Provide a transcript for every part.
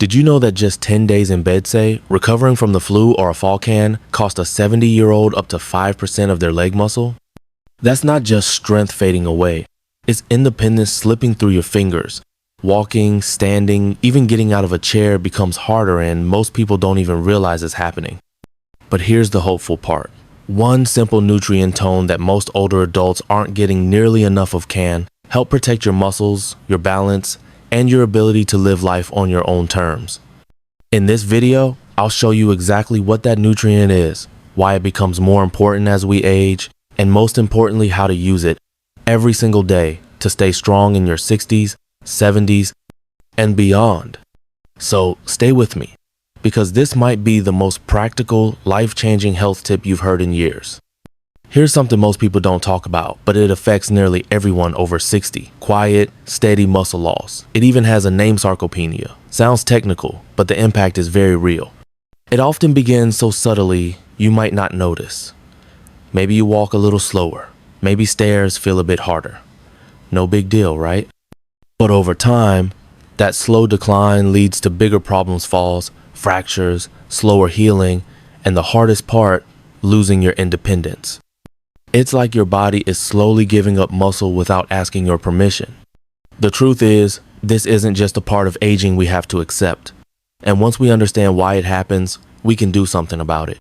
Did you know that just 10 days in bed, say, recovering from the flu or a fall can cost a 70-year-old up to 5% of their leg muscle? That's not just strength fading away. It's independence slipping through your fingers. Walking, standing, even getting out of a chair becomes harder, and most people don't even realize it's happening. But here's the hopeful part. One simple nutrient tone that most older adults aren't getting nearly enough of can help protect your muscles, your balance, and your ability to live life on your own terms. In this video, I'll show you exactly what that nutrient is, why it becomes more important as we age, and most importantly, how to use it every single day to stay strong in your 60s, 70s, and beyond. So stay with me, because this might be the most practical, life-changing health tip you've heard in years. Here's something most people don't talk about, but it affects nearly everyone over 60. Quiet, steady muscle loss. It even has a name, sarcopenia. Sounds technical, but the impact is very real. It often begins so subtly you might not notice. Maybe you walk a little slower. Maybe stairs feel a bit harder. No big deal, right? But over time, that slow decline leads to bigger problems, falls, fractures, slower healing, and the hardest part, losing your independence. It's like your body is slowly giving up muscle without asking your permission. The truth is, this isn't just a part of aging we have to accept. And once we understand why it happens, we can do something about it.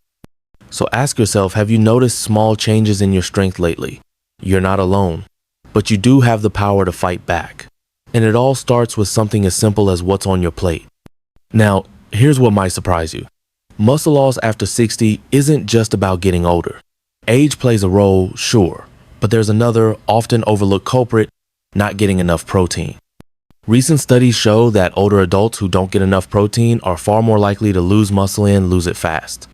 So ask yourself, have you noticed small changes in your strength lately? You're not alone, but you do have the power to fight back. And it all starts with something as simple as what's on your plate. Now, here's what might surprise you. Muscle loss after 60 isn't just about getting older. Age plays a role, sure, but there's another, often overlooked culprit: not getting enough protein. Recent studies show that older adults who don't get enough protein are far more likely to lose muscle and lose it fast.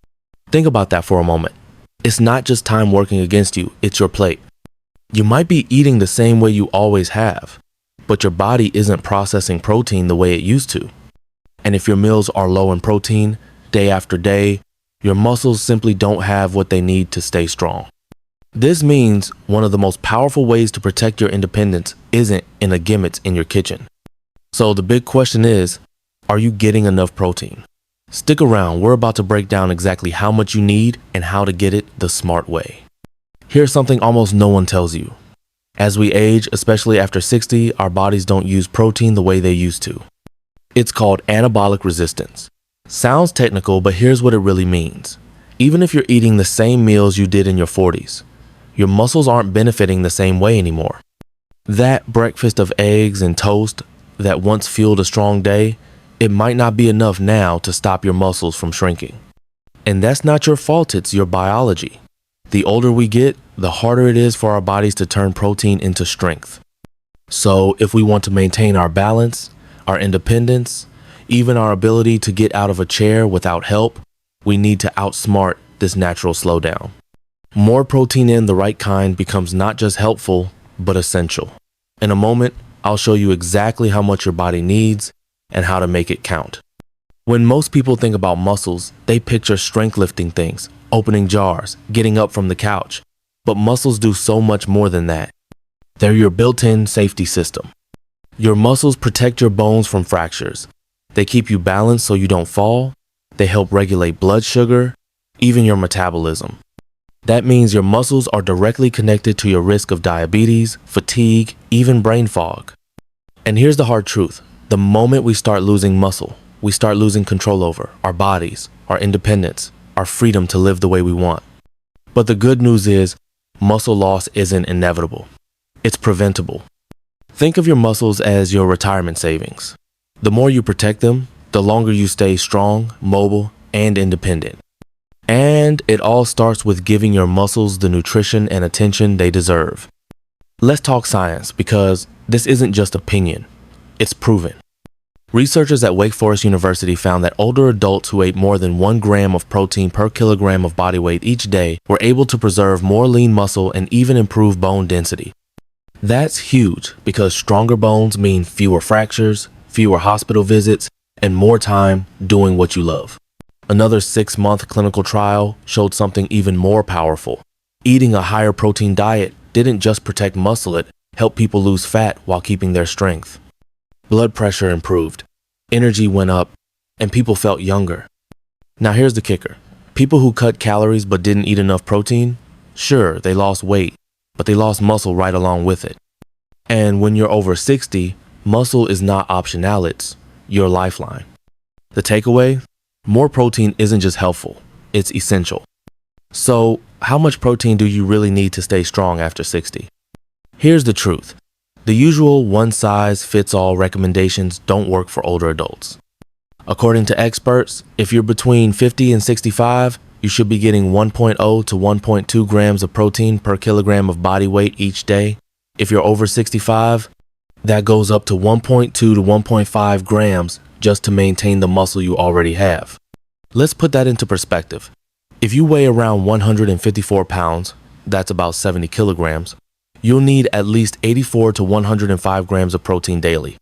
Think about that for a moment. It's not just time working against you, it's your plate. You might be eating the same way you always have, but your body isn't processing protein the way it used to. And if your meals are low in protein, day after day, your muscles simply don't have what they need to stay strong. This means one of the most powerful ways to protect your independence isn't in the gimmicks in your kitchen. So the big question is, are you getting enough protein? Stick around, we're about to break down exactly how much you need and how to get it the smart way. Here's something almost no one tells you. As we age, especially after 60, our bodies don't use protein the way they used to. It's called anabolic resistance. Sounds technical, but here's what it really means. Even if you're eating the same meals you did in your 40s, your muscles aren't benefiting the same way anymore. That breakfast of eggs and toast that once fueled a strong day, it might not be enough now to stop your muscles from shrinking. And that's not your fault, it's your biology. The older we get, the harder it is for our bodies to turn protein into strength. So if we want to maintain our balance, our independence, even our ability to get out of a chair without help, we need to outsmart this natural slowdown. More protein in the right kind becomes not just helpful, but essential. In a moment, I'll show you exactly how much your body needs and how to make it count. When most people think about muscles, they picture strength lifting things, opening jars, getting up from the couch. But muscles do so much more than that. They're your built-in safety system. Your muscles protect your bones from fractures. They keep you balanced so you don't fall. They help regulate blood sugar, even your metabolism. That means your muscles are directly connected to your risk of diabetes, fatigue, even brain fog. And here's the hard truth. The moment we start losing muscle, we start losing control over our bodies, our independence, our freedom to live the way we want. But the good news is, muscle loss isn't inevitable. It's preventable. Think of your muscles as your retirement savings. The more you protect them, the longer you stay strong, mobile, and independent. And it all starts with giving your muscles the nutrition and attention they deserve. Let's talk science, because this isn't just opinion, it's proven. Researchers at Wake Forest University found that older adults who ate more than 1 gram of protein per kilogram of body weight each day were able to preserve more lean muscle and even improve bone density. That's huge, because stronger bones mean fewer fractures, fewer hospital visits, and more time doing what you love. Another 6-month clinical trial showed something even more powerful. Eating a higher protein diet didn't just protect muscle, it helped people lose fat while keeping their strength. Blood pressure improved, energy went up, and people felt younger. Now here's the kicker. People who cut calories but didn't eat enough protein, sure, they lost weight, but they lost muscle right along with it. And when you're over 60, muscle is not optional, it's your lifeline. The takeaway? More protein isn't just helpful, it's essential. So, how much protein do you really need to stay strong after 60? Here's the truth. The usual one-size-fits-all recommendations don't work for older adults. According to experts, if you're between 50 and 65, you should be getting 1.0 to 1.2 grams of protein per kilogram of body weight each day. If you're over 65, that goes up to 1.2 to 1.5 grams just to maintain the muscle you already have. Let's put that into perspective. If you weigh around 154 pounds, that's about 70 kilograms, you'll need at least 84 to 105 grams of protein daily.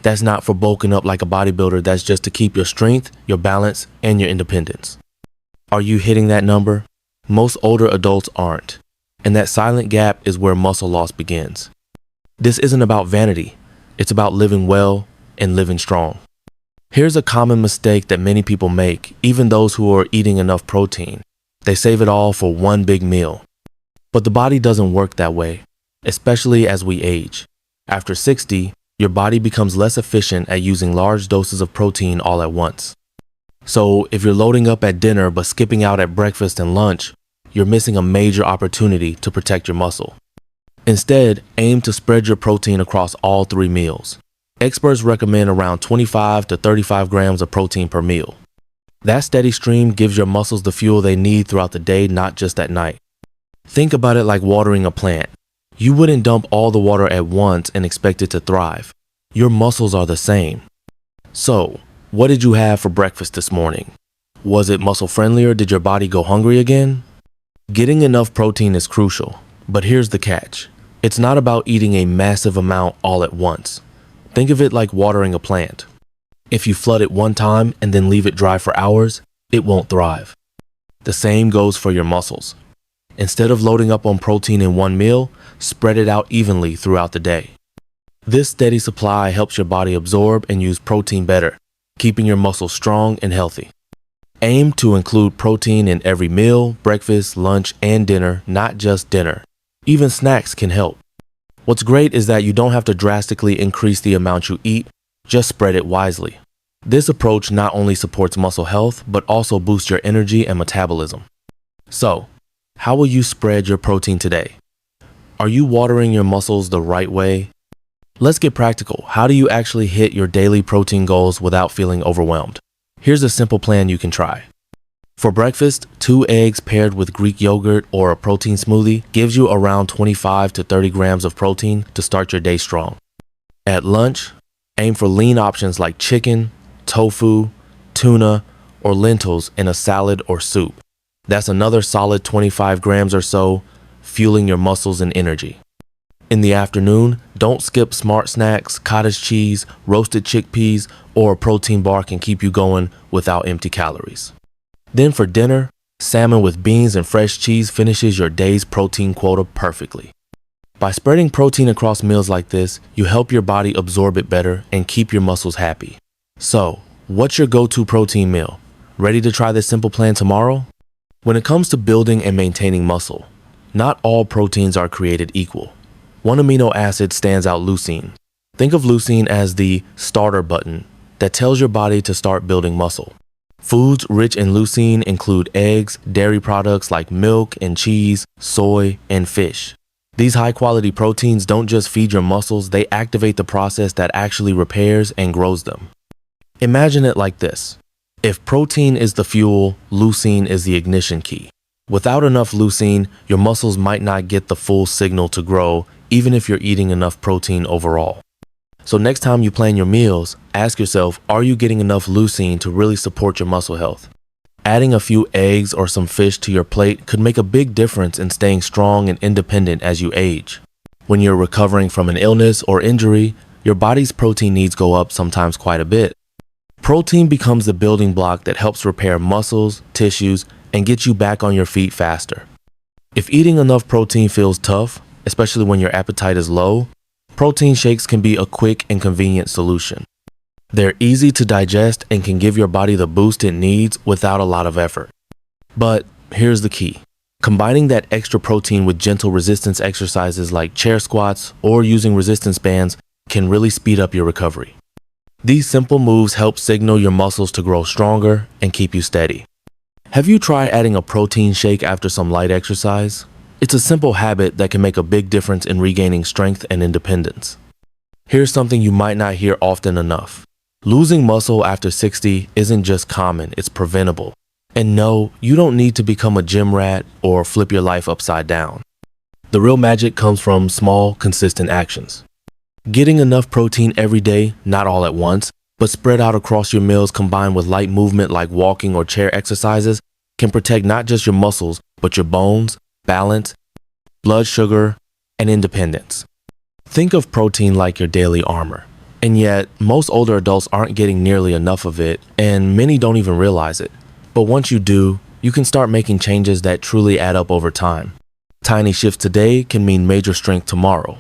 That's not for bulking up like a bodybuilder, that's just to keep your strength, your balance, and your independence. Are you hitting that number? Most older adults aren't, and that silent gap is where muscle loss begins. This isn't about vanity, it's about living well and living strong. Here's a common mistake that many people make, even those who are eating enough protein. They save it all for one big meal. But the body doesn't work that way, especially as we age. After 60, your body becomes less efficient at using large doses of protein all at once. So if you're loading up at dinner but skipping out at breakfast and lunch, you're missing a major opportunity to protect your muscle. Instead, aim to spread your protein across all 3 meals. Experts recommend around 25 to 35 grams of protein per meal. That steady stream gives your muscles the fuel they need throughout the day, not just at night. Think about it like watering a plant. You wouldn't dump all the water at once and expect it to thrive. Your muscles are the same. So, what did you have for breakfast this morning? Was it muscle friendly or did your body go hungry again? Getting enough protein is crucial, but here's the catch. It's not about eating a massive amount all at once. Think of it like watering a plant. If you flood it one time and then leave it dry for hours, it won't thrive. The same goes for your muscles. Instead of loading up on protein in one meal, spread it out evenly throughout the day. This steady supply helps your body absorb and use protein better, keeping your muscles strong and healthy. Aim to include protein in every meal, breakfast, lunch, and dinner, not just dinner. Even snacks can help. What's great is that you don't have to drastically increase the amount you eat, just spread it wisely. This approach not only supports muscle health, but also boosts your energy and metabolism. So, how will you spread your protein today? Are you watering your muscles the right way? Let's get practical. How do you actually hit your daily protein goals without feeling overwhelmed? Here's a simple plan you can try. For breakfast, 2 eggs paired with Greek yogurt or a protein smoothie gives you around 25 to 30 grams of protein to start your day strong. At lunch, aim for lean options like chicken, tofu, tuna, or lentils in a salad or soup. That's another solid 25 grams or so, fueling your muscles and energy. In the afternoon, don't skip smart snacks, cottage cheese, roasted chickpeas, or a protein bar can keep you going without empty calories. Then for dinner, salmon with beans and fresh cheese finishes your day's protein quota perfectly. By spreading protein across meals like this, you help your body absorb it better and keep your muscles happy. So, what's your go-to protein meal? Ready to try this simple plan tomorrow? When it comes to building and maintaining muscle, not all proteins are created equal. One amino acid stands out: leucine. Think of leucine as the starter button that tells your body to start building muscle. Foods rich in leucine include eggs, dairy products like milk and cheese, soy, and fish. These high-quality proteins don't just feed your muscles, they activate the process that actually repairs and grows them. Imagine it like this. If protein is the fuel, leucine is the ignition key. Without enough leucine, your muscles might not get the full signal to grow, even if you're eating enough protein overall. So next time you plan your meals, ask yourself, are you getting enough leucine to really support your muscle health? Adding a few eggs or some fish to your plate could make a big difference in staying strong and independent as you age. When you're recovering from an illness or injury, your body's protein needs go up, sometimes quite a bit. Protein becomes the building block that helps repair muscles, tissues, and get you back on your feet faster. If eating enough protein feels tough, especially when your appetite is low, protein shakes can be a quick and convenient solution. They're easy to digest and can give your body the boost it needs without a lot of effort. But here's the key. Combining that extra protein with gentle resistance exercises like chair squats or using resistance bands can really speed up your recovery. These simple moves help signal your muscles to grow stronger and keep you steady. Have you tried adding a protein shake after some light exercise? It's a simple habit that can make a big difference in regaining strength and independence. Here's something you might not hear often enough. Losing muscle after 60 isn't just common, it's preventable. And no, you don't need to become a gym rat or flip your life upside down. The real magic comes from small, consistent actions. Getting enough protein every day, not all at once, but spread out across your meals combined with light movement like walking or chair exercises can protect not just your muscles, but your bones, balance, blood sugar, and independence. Think of protein like your daily armor. And yet, most older adults aren't getting nearly enough of it, and many don't even realize it. But once you do, you can start making changes that truly add up over time. Tiny shifts today can mean major strength tomorrow.